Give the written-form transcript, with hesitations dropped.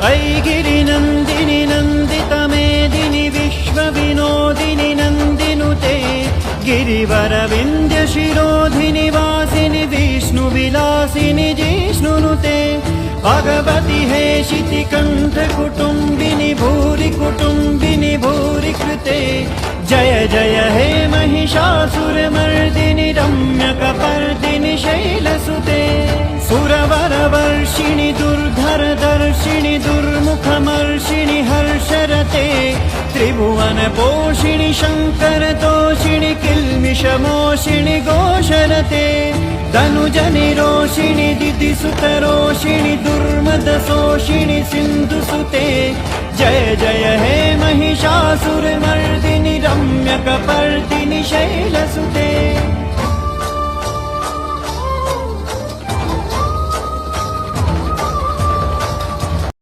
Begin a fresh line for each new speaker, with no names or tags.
ऐगिरिनन्दिनि नन्दितमेदिनि विश्वविनोदिनि नन्दिनुते गिरिवरविन्द्यशिरोधिनि वासिनि विष्णुविलासिनि जिष्णुनुते भगवति हेशिति कण्ठकुटुम्बिनि भूरि कुटुम्बिनि भूरि कृते जय जय हे महिषासुरमर्दिनि रम्यकपर्दिनि शैलसुते सुरवरवर्षिणि दुर्धरदर्शिनि दुर्मुखमर्षिणि हर्षरते त्रिभुवनपोषिणि शङ्करतोषिणि किल्मिषमोषिणि घोषरते धनुजनिरोषिणि दितिसुतरोषिणि दुर्मदशोषिणि सिन्धुसुते जय जय हे महिषासुरमर्दिनि रम्यकपर्दिनि शैलसुते।